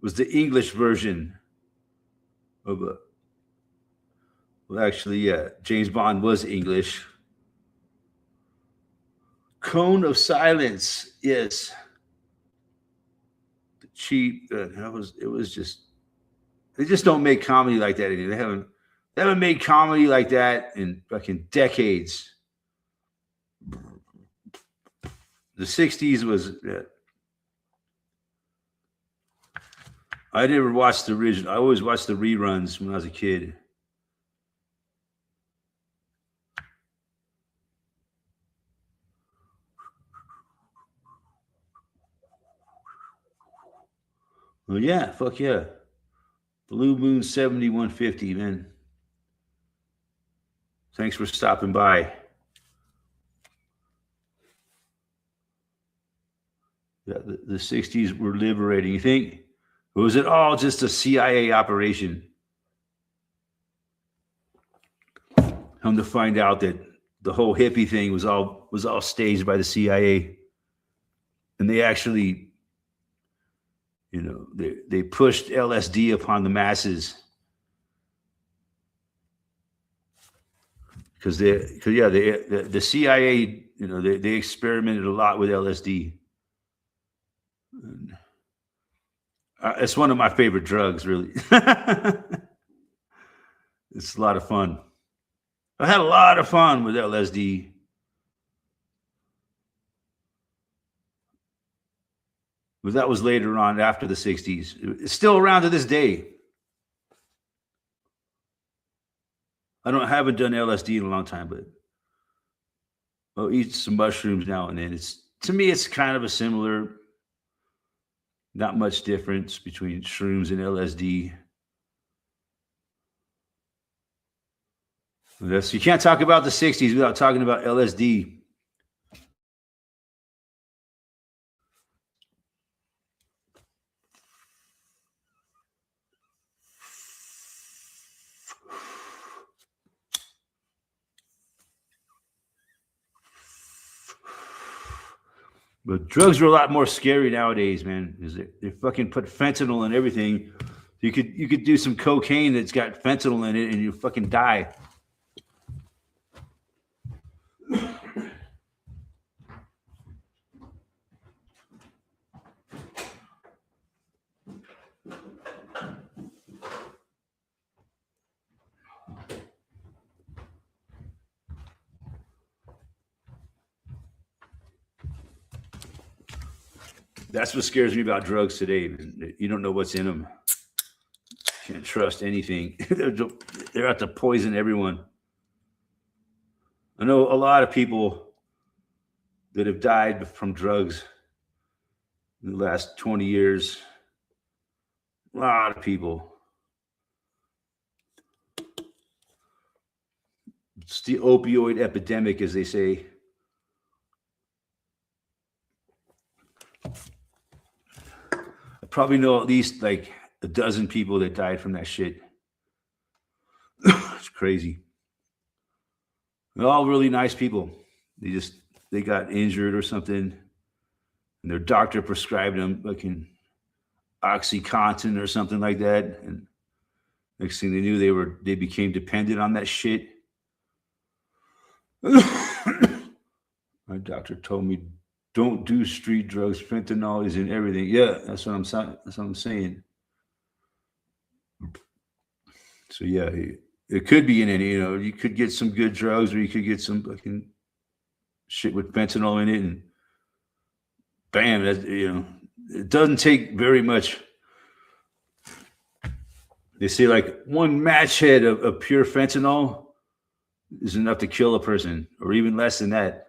was the English version of a. Well, actually, yeah, James Bond was English. Cone of Silence, yes. The cheap. It was just. They just don't make comedy like that anymore. They haven't made comedy like that in fucking decades. The 60s was. I never watched the original. I always watched the reruns when I was a kid. Well, yeah, fuck yeah. Blue Moon 7150, man. Thanks for stopping by. Yeah, the 60s were liberating. You think? Or was it all just a CIA operation? Come to find out that the whole hippie thing was all staged by the CIA. And they actually, they pushed LSD upon the masses. Because the CIA, they experimented a lot with LSD. It's one of my favorite drugs, really. It's a lot of fun. I had a lot of fun with LSD. But that was later on, after the 60s. It's still around to this day. haven't done LSD in a long time, but I'll eat some mushrooms now and then. To me, it's kind of a similar, not much difference between shrooms and LSD. You can't talk about the 60s without talking about LSD. But drugs are a lot more scary nowadays, man. They fucking put fentanyl in everything. You could do some cocaine that's got fentanyl in it, and you fucking die. That's what scares me about drugs today, man. You don't know what's in them. Can't trust anything. They're out to poison everyone. I know a lot of people that have died from drugs in the last 20 years. A lot of people. It's the opioid epidemic, as they say. I probably know at least like a dozen people that died from that shit. It's crazy. They're all really nice people. They got injured or something, and their doctor prescribed them fucking OxyContin or something like that. And next thing they knew, they became dependent on that shit. My doctor told me, don't do street drugs. Fentanyl is in everything. Yeah, that's what I'm saying. So yeah, it could be in any. You could get some good drugs, or you could get some fucking shit with fentanyl in it, and bam, it doesn't take very much. They say like one match head of pure fentanyl is enough to kill a person, or even less than that.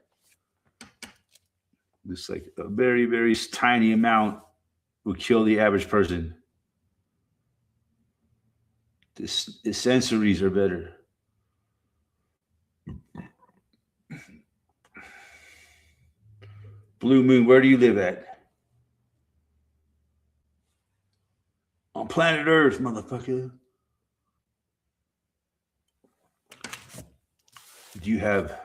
Just like a very, very tiny amount will kill the average person. The sensories are better. Blue Moon, where do you live at? On planet Earth, motherfucker. Do you have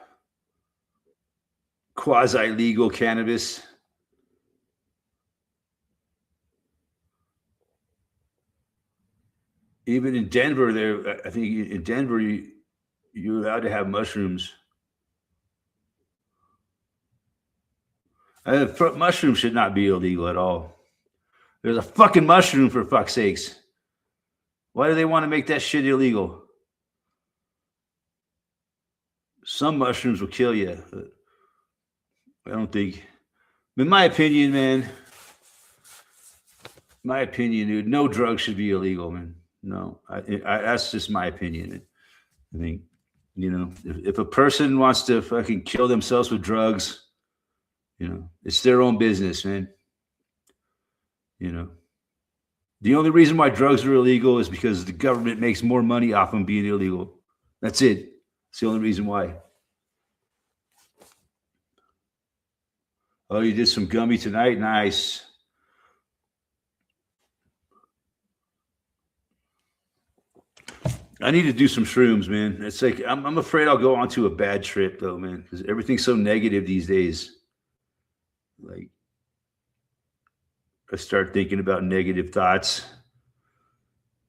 quasi-legal cannabis? Even in Denver, I think in Denver, you're allowed to have mushrooms. Mushrooms should not be illegal at all. There's a fucking mushroom, for fuck's sakes. Why do they want to make that shit illegal? Some mushrooms will kill you. I don't think, in my opinion, man, dude, no drug should be illegal, man. No, that's just my opinion. I think, if a person wants to fucking kill themselves with drugs, it's their own business, man. The only reason why drugs are illegal is because the government makes more money off them being illegal. That's it. It's the only reason why. Oh, you did some gummy tonight? Nice. I need to do some shrooms, man. It's like I'm afraid I'll go onto a bad trip, though, man, because everything's so negative these days. Like, I start thinking about negative thoughts.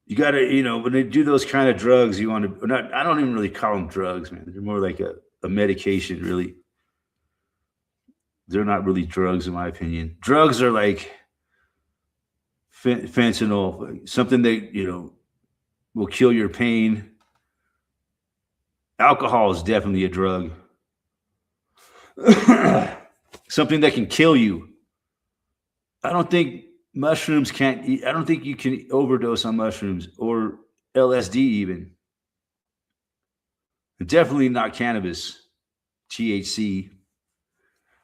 You got to, when they do those kind of drugs, you want to, I don't even really call them drugs, man. They're more like a medication, really. They're not really drugs, in my opinion. Drugs are like fentanyl, something that, will kill your pain. Alcohol is definitely a drug. Something that can kill you. I don't think mushrooms can't eat. I don't think you can overdose on mushrooms or LSD even. Definitely not cannabis, THC.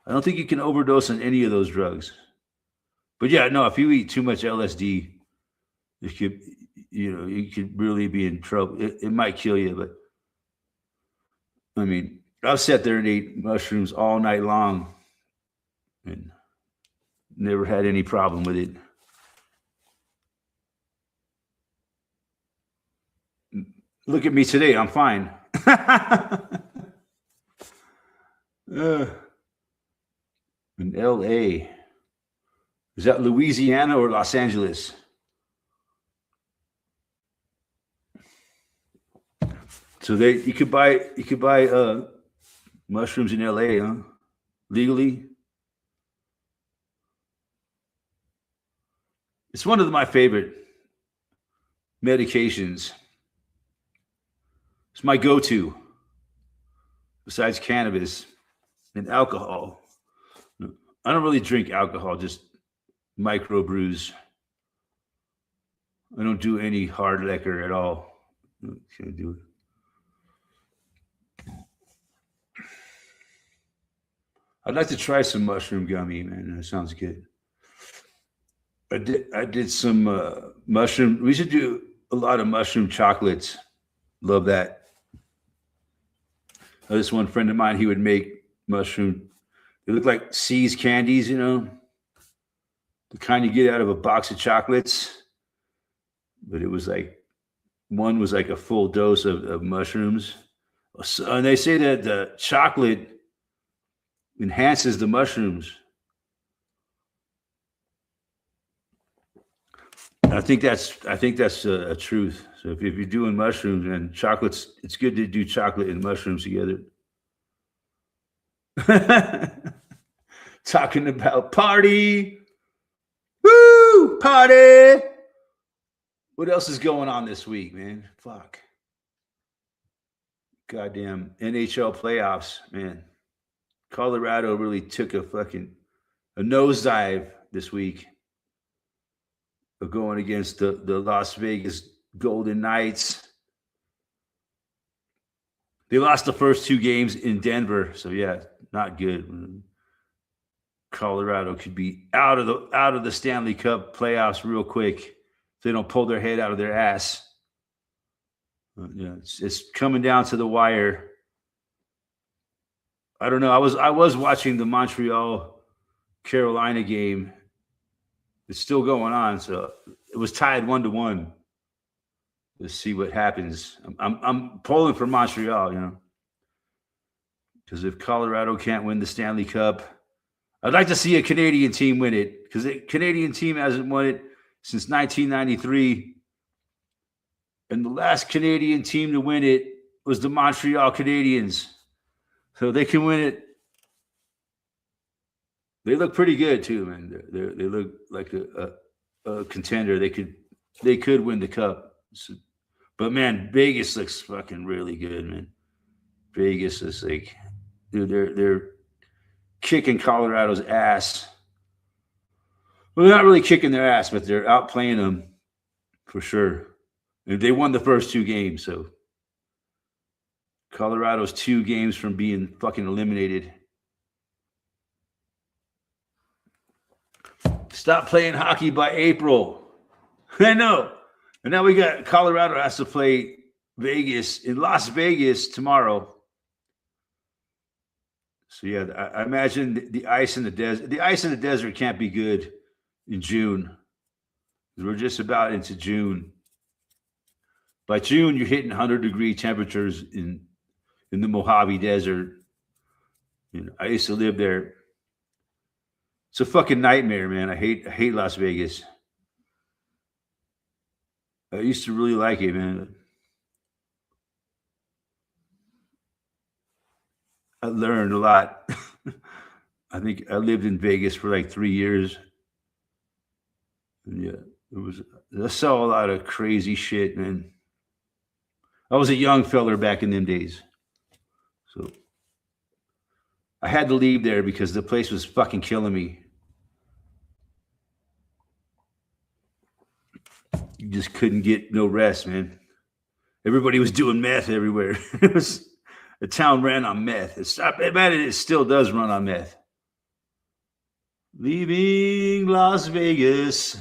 I don't think you can overdose on any of those drugs. But yeah, no, if you eat too much LSD, you could, you could really be in trouble. It might kill you, but I mean, I've sat there and ate mushrooms all night long and never had any problem with it. Look at me today. I'm fine. In LA. Is that Louisiana or Los Angeles? So you could buy mushrooms in LA, huh? Legally. It's one of my favorite medications. It's my go-to besides cannabis and alcohol. I don't really drink alcohol, just micro brews. I don't do any hard liquor at all. Can't do it. I'd like to try some mushroom gummy, man. That sounds good. I did some mushroom. We should do a lot of mushroom chocolates. Love that. This one friend of mine, he would make mushroom. They look like See's candies, the kind you get out of a box of chocolates. But it was like, one was like a full dose of mushrooms. And they say that the chocolate enhances the mushrooms. I think that's a truth. So if you're doing mushrooms and chocolates, it's good to do chocolate and mushrooms together. Talking about party. Woo! Party! What else is going on this week, man? Fuck. Goddamn NHL playoffs, man. Colorado really took a nosedive this week. Going against the Las Vegas Golden Knights. They lost the first two games in Denver, so yeah, not good. Colorado could be out of the Stanley Cup playoffs real quick if they don't pull their head out of their ass. Yeah, it's coming down to the wire. I don't know. I was watching the Montreal Carolina game. It's still going on, so it was tied 1-1. Let's see what happens. I'm pulling for Montreal, because if Colorado can't win the Stanley Cup, I'd like to see a Canadian team win it, because the Canadian team hasn't won it since 1993, and the last Canadian team to win it was the Montreal Canadiens, so they can win it. They look pretty good too, man. They look like a contender. They could win the cup. So, but man, Vegas looks fucking really good, man. Vegas is like, dude, they're kicking Colorado's ass. Well, they're not really kicking their ass, but they're outplaying them for sure. And they won the first two games, so Colorado's 2 games from being fucking eliminated. Stop playing hockey by April. I know. And now we got Colorado has to play Vegas in Las Vegas tomorrow. So yeah, I imagine the ice in the desert. The ice in the desert can't be good in June. We're just about into June. By June, you're hitting 100-degree temperatures in the Mojave Desert. I used to live there. It's a fucking nightmare, man. I hate Las Vegas. I used to really like it, man. I learned a lot. I think I lived in Vegas for like 3 years. And yeah, I saw a lot of crazy shit, man. I was a young feller back in them days. So I had to leave there because the place was fucking killing me. You just couldn't get no rest, man. Everybody was doing meth everywhere. It was The town ran on meth. It still does run on meth. Leaving Las Vegas.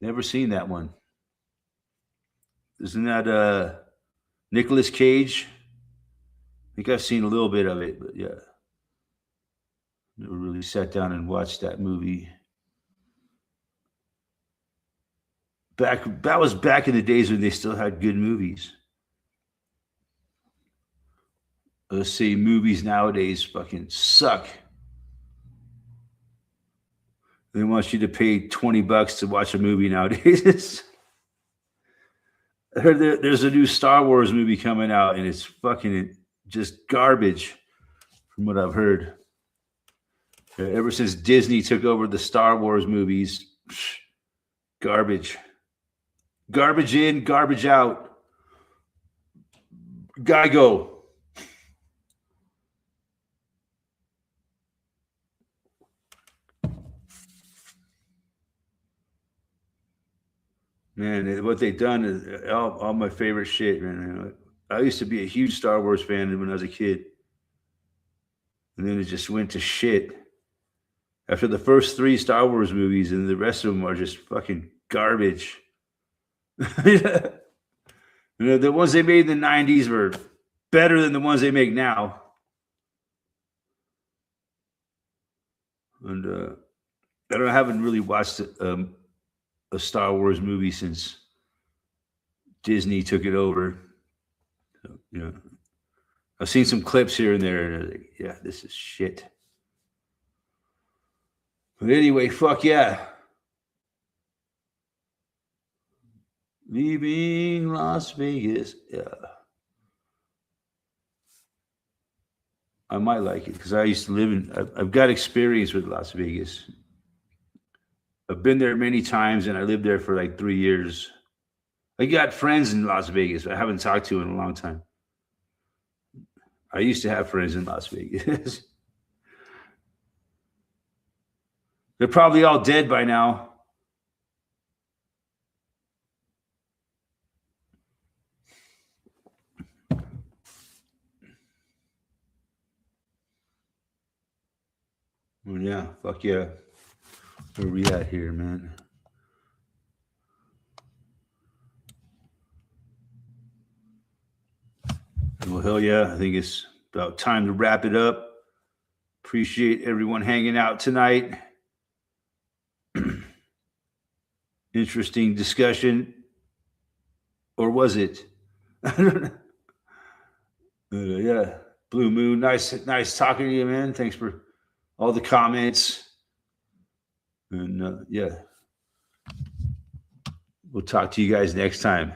Never seen that one. Isn't that Nicolas Cage? I think I've seen a little bit of it, but yeah. Never really sat down and watched that movie. That was back in the days when they still had good movies. Let's see, movies nowadays fucking suck. They want you to pay $20 to watch a movie nowadays. I heard there's a new Star Wars movie coming out, and it's fucking just garbage, from what I've heard. Ever since Disney took over the Star Wars movies, garbage. Garbage in, garbage out. Geigo. Man, what they've done is all my favorite shit, man. I used to be a huge Star Wars fan when I was a kid. And then it just went to shit. After the first 3 Star Wars movies, and the rest of them are just fucking garbage. The ones they made in the 90s were better than the ones they make now. And I haven't really watched a Star Wars movie since Disney took it over. So, I've seen some clips here and there, and I'm like, yeah, this is shit. But anyway, fuck yeah. Leaving Las Vegas. Yeah. I might like it because I used to live I've got experience with Las Vegas. I've been there many times, and I lived there for like 3 years. I got friends in Las Vegas I haven't talked to in a long time. I used to have friends in Las Vegas. They're probably all dead by now. Well, yeah, fuck yeah. Where we at here, man? Well, hell yeah. I think it's about time to wrap it up. Appreciate everyone hanging out tonight. Interesting discussion. Or was it? I don't know. Yeah. Blue Moon. Nice talking to you, man. Thanks for all the comments. And yeah. We'll talk to you guys next time.